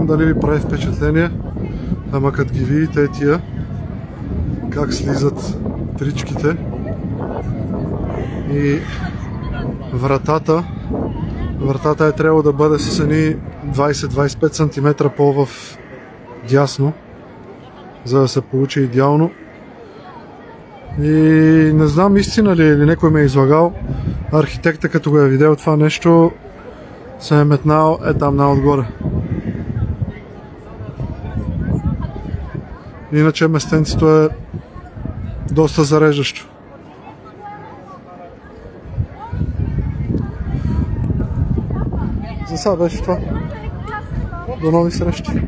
дали ви прави впечатление, ама като ги видите тия, как слизат тричките и вратата е трябвало да бъде с едни 20-25 см по-в дясно, за да се получи идеално. И не знам истина ли или някой ме е излагал, архитекта като го е видел това нещо, се е метнал там наотгоре. Иначе местенцето е доста зареждащо. За сега беше това. До нови срещи!